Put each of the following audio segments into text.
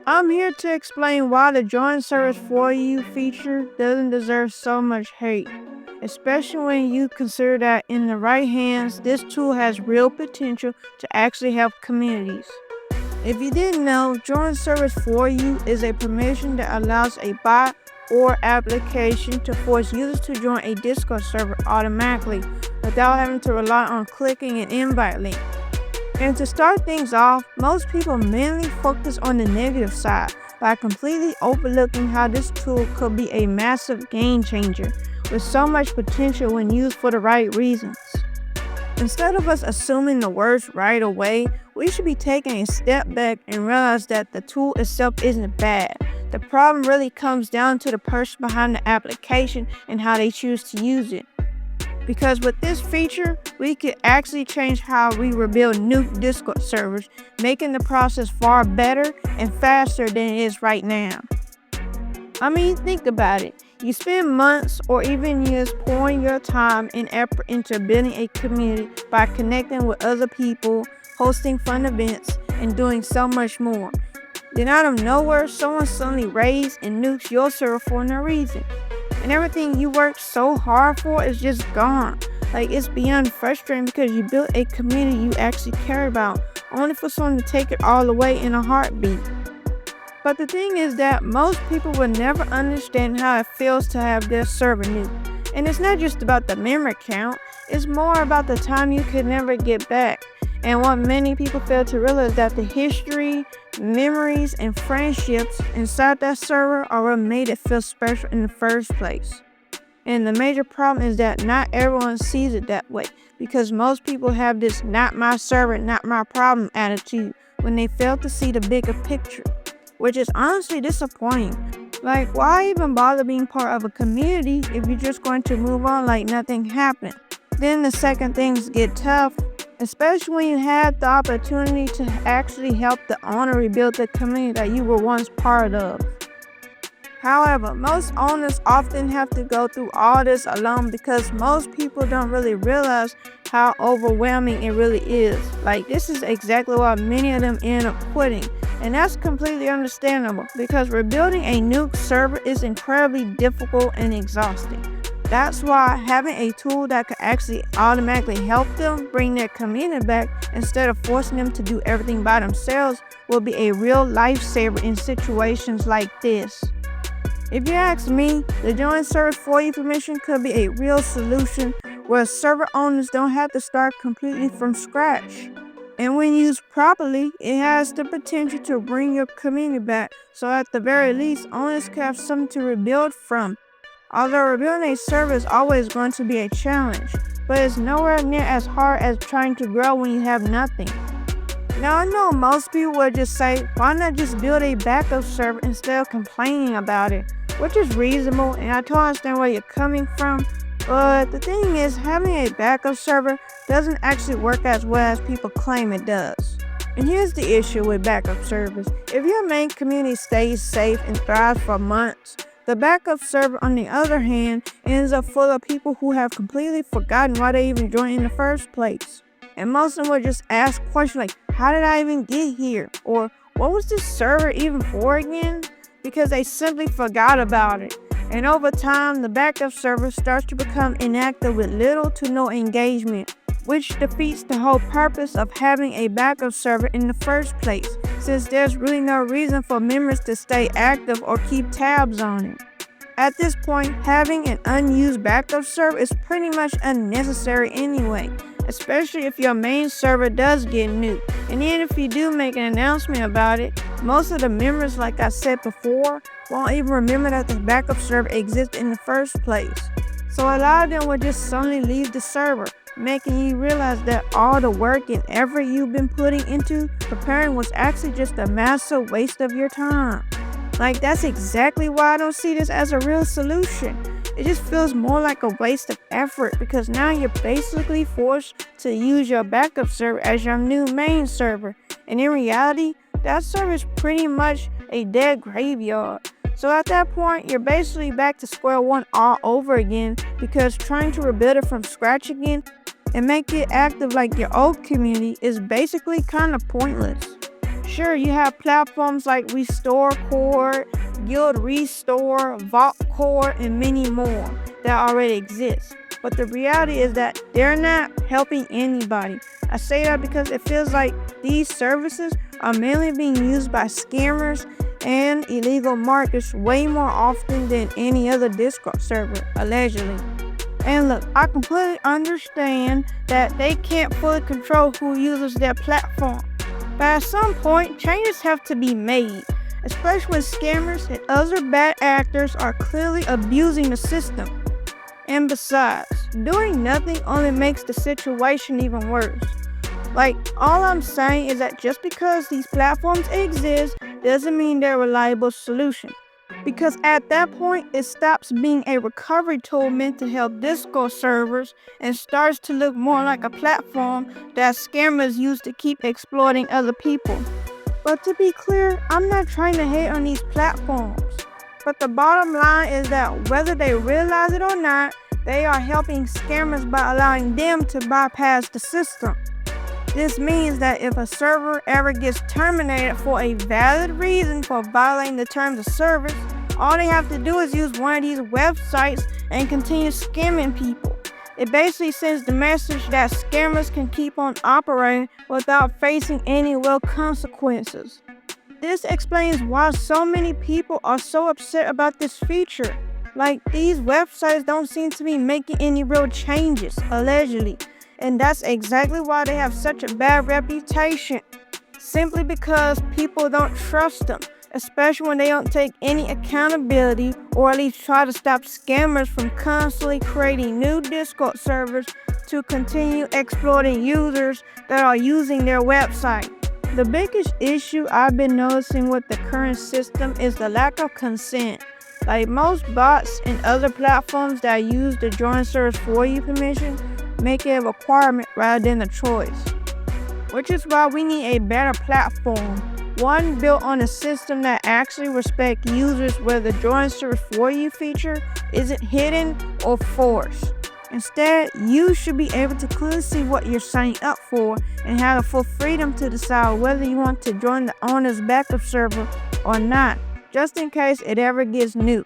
I'm here to explain why the Join Service For You feature doesn't deserve so much hate, especially when you consider that in the right hands, this tool has real potential to actually help communities. If you didn't know, Join Service For You is a permission that allows a bot or application to force users to join a Discord server automatically without having to rely on clicking an invite link. And to start things off, most people mainly focus on the negative side by completely overlooking how this tool could be a massive game changer with so much potential when used for the right reasons. Instead of us assuming the worst right away, we should be taking a step back and realize that the tool itself isn't bad. The problem really comes down to the person behind the application and how they choose to use it. Because with this feature, we could actually change how we rebuild new Discord servers, making the process far better and faster than it is right now. I mean, think about it. You spend months or even years pouring your time and effort into building a community by connecting with other people, hosting fun events, and doing so much more. Then out of nowhere, someone suddenly raids and nukes your server for no reason. And everything you worked so hard for is just gone. Like, it's beyond frustrating because you built a community you actually care about, only for someone to take it all away in a heartbeat. But the thing is that most people will never understand how it feels to have their server nuked. And it's not just about the memory count, it's more about the time you could never get back. And what many people fail to realize is that the history, memories, and friendships inside that server are what made it feel special in the first place. And the major problem is that not everyone sees it that way, because most people have this not my server, not my problem attitude when they fail to see the bigger picture, which is honestly disappointing. Like, why even bother being part of a community if you're just going to move on like nothing happened? Then the second things get tough, especially when you had the opportunity to actually help the owner rebuild the community that you were once part of. However, most owners often have to go through all this alone because most people don't really realize how overwhelming it really is. Like, this is exactly why many of them end up quitting. And that's completely understandable because rebuilding a new server is incredibly difficult and exhausting. That's why having a tool that could actually automatically help them bring their community back instead of forcing them to do everything by themselves will be a real lifesaver in situations like this. If you ask me, the Join Service For You permission could be a real solution where server owners don't have to start completely from scratch. And when used properly, it has the potential to bring your community back, so at the very least, owners can have something to rebuild from. Although rebuilding a server is always going to be a challenge, but it's nowhere near as hard as trying to grow when you have nothing. Now, I know most people would just say, why not just build a backup server instead of complaining about it, which is reasonable, and I totally understand where you're coming from. But the thing is, having a backup server doesn't actually work as well as people claim it does. And here's the issue with backup servers. If your main community stays safe and thrives for months, the backup server, on the other hand, ends up full of people who have completely forgotten why they even joined in the first place. And most of them will just ask questions like, how did I even get here? Or, what was this server even for again? Because they simply forgot about it. And over time, the backup server starts to become inactive with little to no engagement, which defeats the whole purpose of having a backup server in the first place, since there's really no reason for members to stay active or keep tabs on it. At this point, having an unused backup server is pretty much unnecessary anyway, especially if your main server does get nuked. And even if you do make an announcement about it, most of the members, like I said before, won't even remember that the backup server exists in the first place. So a lot of them will just suddenly leave the server, making you realize that all the work and effort you've been putting into preparing was actually just a massive waste of your time. Like, that's exactly why I don't see this as a real solution. It just feels more like a waste of effort because now you're basically forced to use your backup server as your new main server. And in reality, that server is pretty much a dead graveyard. So at that point, you're basically back to square one all over again because trying to rebuild it from scratch again and make it active like your old community is basically kind of pointless. Sure, you have platforms like Restore Core, Guild Restore, Vault Core, and many more that already exist. But the reality is that they're not helping anybody. I say that because it feels like these services are mainly being used by scammers and illegal marketers way more often than any other Discord server, allegedly. And look, I completely understand that they can't fully control who uses their platform. But at some point, changes have to be made, especially when scammers and other bad actors are clearly abusing the system. And besides, doing nothing only makes the situation even worse. Like, all I'm saying is that just because these platforms exist doesn't mean they're a reliable solution. Because at that point, it stops being a recovery tool meant to help Discord servers and starts to look more like a platform that scammers use to keep exploiting other people. But to be clear, I'm not trying to hate on these platforms. But the bottom line is that whether they realize it or not, they are helping scammers by allowing them to bypass the system. This means that if a server ever gets terminated for a valid reason for violating the terms of service, all they have to do is use one of these websites and continue scamming people. It basically sends the message that scammers can keep on operating without facing any real consequences. This explains why so many people are so upset about this feature. Like, these websites don't seem to be making any real changes, allegedly. And that's exactly why they have such a bad reputation. Simply because people don't trust them, especially when they don't take any accountability or at least try to stop scammers from constantly creating new Discord servers to continue exploiting users that are using their website. The biggest issue I've been noticing with the current system is the lack of consent. Like, most bots and other platforms that use the join service for you permission make it a requirement rather than a choice. Which is why we need a better platform, one built on a system that actually respects users where the join service for you feature isn't hidden or forced. Instead, you should be able to clearly see what you're signing up for and have the full freedom to decide whether you want to join the owner's backup server or not, just in case it ever gets nuked.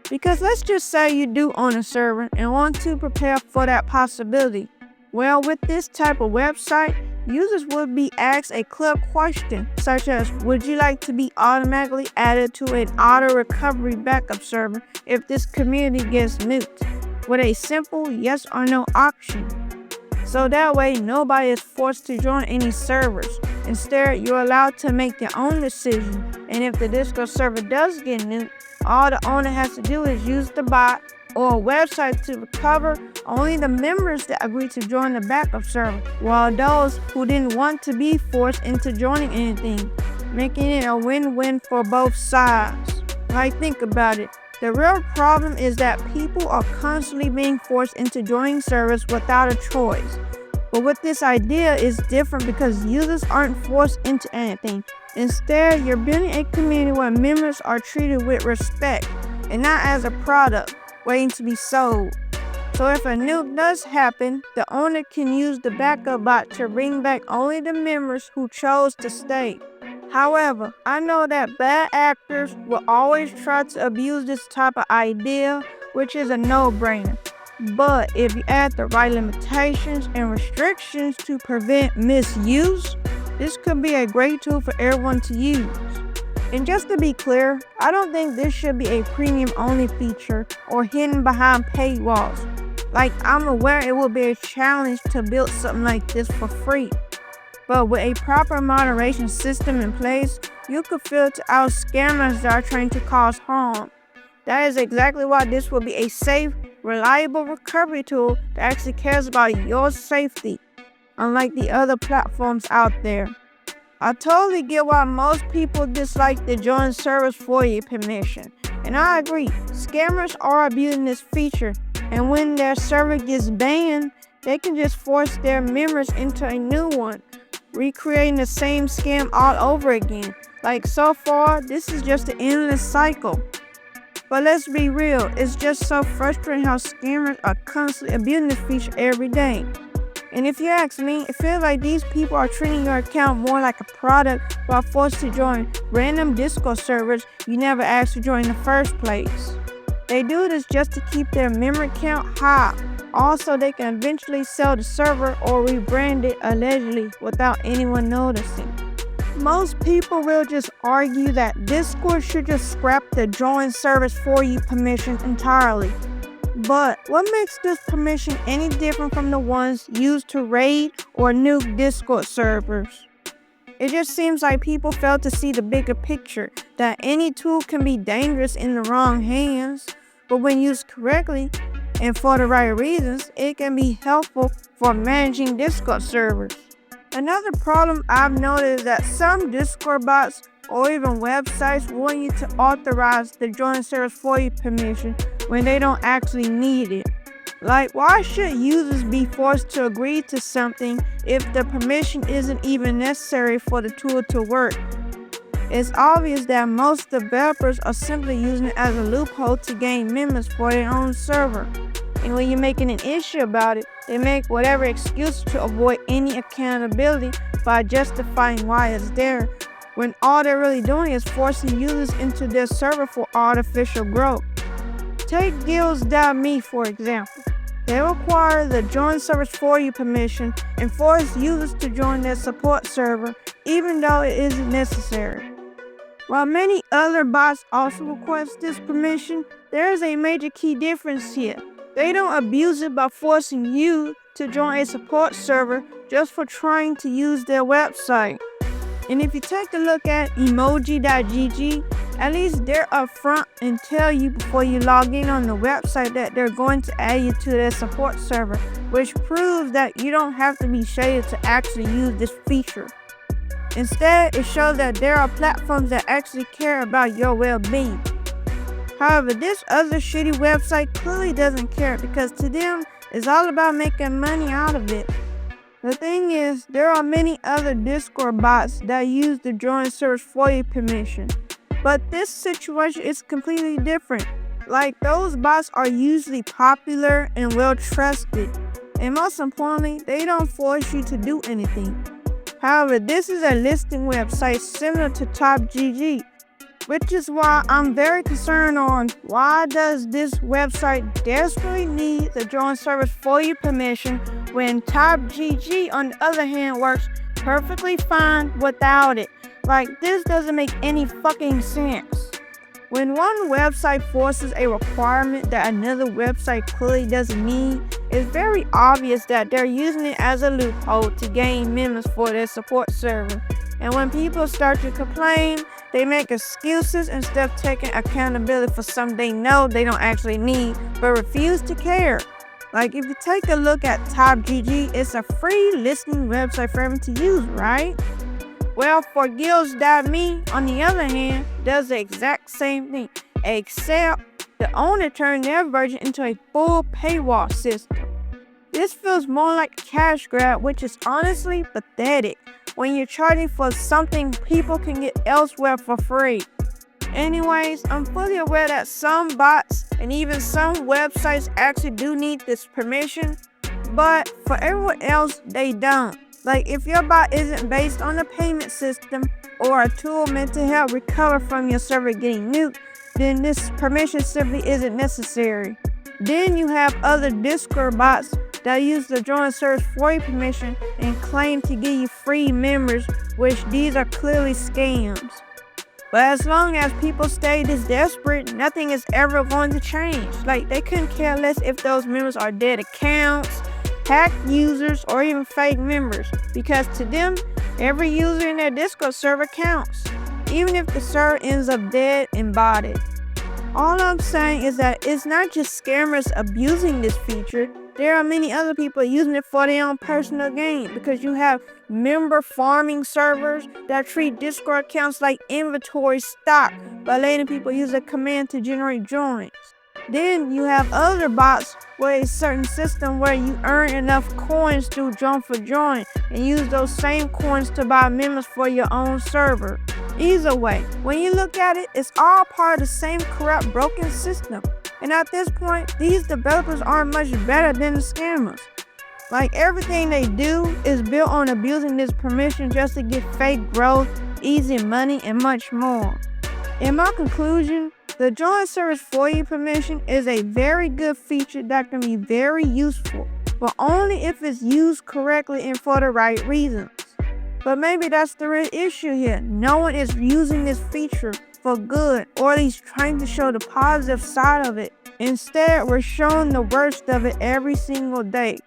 Because let's just say you do own a server and want to prepare for that possibility. Well, with this type of website, users would be asked a clear question, such as, would you like to be automatically added to an auto recovery backup server if this community gets nuked, with a simple yes or no option. So that way, nobody is forced to join any servers. Instead, you're allowed to make your own decision, and if the Discord server does get nuked, all the owner has to do is use the bot or a website to recover only the members that agree to join the backup server, while those who didn't want to be forced into joining anything, making it a win-win for both sides. Like, think about it. The real problem is that people are constantly being forced into joining servers without a choice. But with this idea, it's different because users aren't forced into anything. Instead, you're building a community where members are treated with respect and not as a product waiting to be sold. So if a nuke does happen, the owner can use the backup bot to bring back only the members who chose to stay. However, I know that bad actors will always try to abuse this type of idea, which is a no-brainer. But if you add the right limitations and restrictions to prevent misuse, this could be a great tool for everyone to use. And just to be clear, I don't think this should be a premium-only feature or hidden behind paywalls. Like, I'm aware it will be a challenge to build something like this for free. But with a proper moderation system in place, you could filter out scammers that are trying to cause harm. That is exactly why this will be a safe, reliable recovery tool that actually cares about your safety, unlike the other platforms out there. I totally get why most people dislike the join service for you permission, and I agree, scammers are abusing this feature, and when their server gets banned, they can just force their members into a new one, recreating the same scam all over again. Like, so far, this is just an endless cycle. But let's be real, it's just so frustrating how scammers are constantly abusing this feature every day. And if you ask me, it feels like these people are treating your account more like a product while forced to join random Discord servers you never asked to join in the first place. They do this just to keep their memory count high. Also, they can eventually sell the server or rebrand it allegedly without anyone noticing. Most people will just argue that Discord should just scrap the join service for you permission entirely. But what makes this permission any different from the ones used to raid or nuke Discord servers? It just seems like people fail to see the bigger picture, that any tool can be dangerous in the wrong hands, but when used correctly and for the right reasons, it can be helpful for managing Discord servers. Another problem I've noticed is that some Discord bots or even websites want you to authorize the join service for you permission when they don't actually need it. Like, why should users be forced to agree to something if the permission isn't even necessary for the tool to work? It's obvious that most developers are simply using it as a loophole to gain members for their own server. And when you're making an issue about it, they make whatever excuse to avoid any accountability by justifying why it's there, when all they're really doing is forcing users into their server for artificial growth. Take guilds.me for example. They require the join service for you permission and force users to join their support server even though it isn't necessary. While many other bots also request this permission, there is a major key difference here. They don't abuse it by forcing you to join a support server just for trying to use their website. And if you take a look at emoji.gg, at least they're upfront and tell you before you log in on the website that they're going to add you to their support server, which proves that you don't have to be shaded to actually use this feature. Instead, it shows that there are platforms that actually care about your well-being. However, this other shitty website clearly doesn't care because to them, it's all about making money out of it. The thing is, there are many other Discord bots that use the join service for you permission. But this situation is completely different. Like, those bots are usually popular and well trusted. And most importantly, they don't force you to do anything. However, this is a listing website similar to TopGG, which is why I'm very concerned on why does this website desperately need the join service for you permission when TopGG on the other hand works perfectly fine without it. Like, this doesn't make any fucking sense. When one website forces a requirement that another website clearly doesn't need, it's very obvious that they're using it as a loophole to gain members for their support server. And when people start to complain, they make excuses instead of taking accountability for something they know they don't actually need, but refuse to care. Like, if you take a look at TopGG, it's a free listening website for everyone to use, right? Well, for guilds.me, on the other hand, does the exact same thing, except the owner turned their version into a full paywall system. This feels more like a cash grab, which is honestly pathetic when you're charging for something people can get elsewhere for free. Anyways, I'm fully aware that some bots and even some websites actually do need this permission, but for everyone else, they don't. Like, if your bot isn't based on a payment system or a tool meant to help recover from your server getting nuked, then this permission simply isn't necessary. Then you have other Discord bots that use the join service for you permission and claim to give you free members, which these are clearly scams. But as long as people stay this desperate, nothing is ever going to change. Like, they couldn't care less if those members are dead accounts, hacked users, or even fake members, because to them, every user in their Discord server counts, even if the server ends up dead and botted. All I'm saying is that it's not just scammers abusing this feature. There are many other people using it for their own personal gain, because you have member farming servers that treat Discord accounts like inventory stock by letting people use a command to generate joins. Then you have other bots with a certain system where you earn enough coins through join for join and use those same coins to buy members for your own server. Either way, when you look at it, it's all part of the same corrupt, broken system. And at this point, these developers aren't much better than the scammers. Like everything they do is built on abusing this permission just to get fake growth, easy money, and much more. In my conclusion, the join service for you permission is a very good feature that can be very useful, but only if it's used correctly and for the right reasons. But maybe that's the real issue here. No one is using this feature for good, or at least trying to show the positive side of it. Instead, we're showing the worst of it every single day.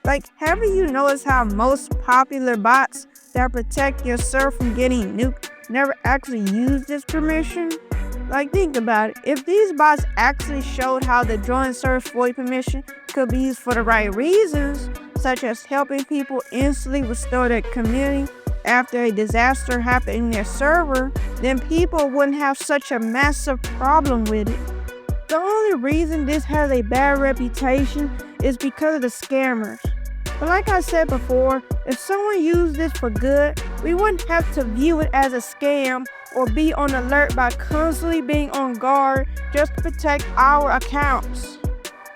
Like, haven't you noticed how most popular bots that protect your server from getting nuked never actually use this permission? Like, think about it. If these bots actually showed how the join service for you permission could be used for the right reasons, such as helping people instantly restore their community after a disaster happened in their server, then people wouldn't have such a massive problem with it. The only reason this has a bad reputation is because of the scammers. But like I said before, if someone used this for good, we wouldn't have to view it as a scam or be on alert by constantly being on guard just to protect our accounts.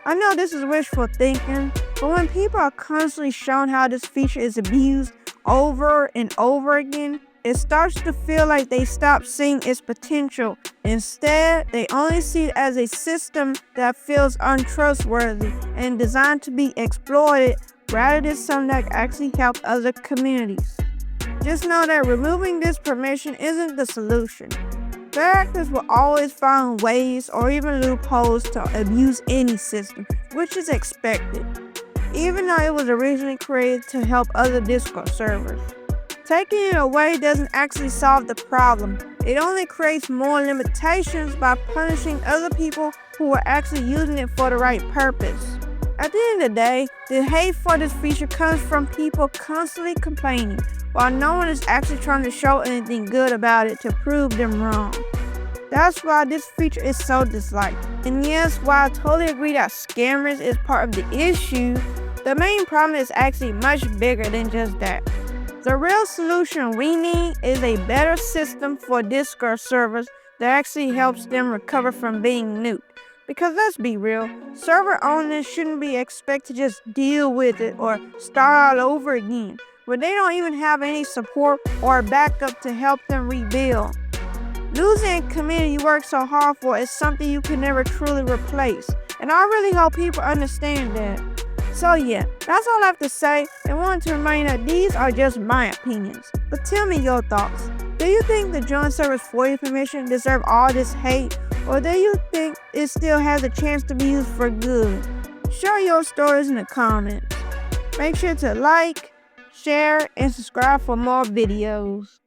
I know this is wishful thinking, but when people are constantly shown how this feature is abused over and over again, it starts to feel like they stop seeing its potential. Instead, they only see it as a system that feels untrustworthy and designed to be exploited rather than something that actually helps other communities. Just know that removing this permission isn't the solution. Bad actors will always find ways or even loopholes to abuse any system, which is expected, even though it was originally created to help other Discord servers. Taking it away doesn't actually solve the problem. It only creates more limitations by punishing other people who are actually using it for the right purpose. At the end of the day, the hate for this feature comes from people constantly complaining, while no one is actually trying to show anything good about it to prove them wrong. That's why this feature is so disliked. And yes, while I totally agree that scammers is part of the issue, the main problem is actually much bigger than just that. The real solution we need is a better system for Discord servers that actually helps them recover from being nuked. Because let's be real, server owners shouldn't be expected to just deal with it or start all over again, where they don't even have any support or backup to help them rebuild. Losing a community you work so hard for is something you can never truly replace, and I really hope people understand that. So yeah, that's all I have to say, and wanted to remind that these are just my opinions. But tell me your thoughts. Do you think the join service for you permission deserve all this hate, or do you think it still has a chance to be used for good? Share your stories in the comments. Make sure to like, share, and subscribe for more videos.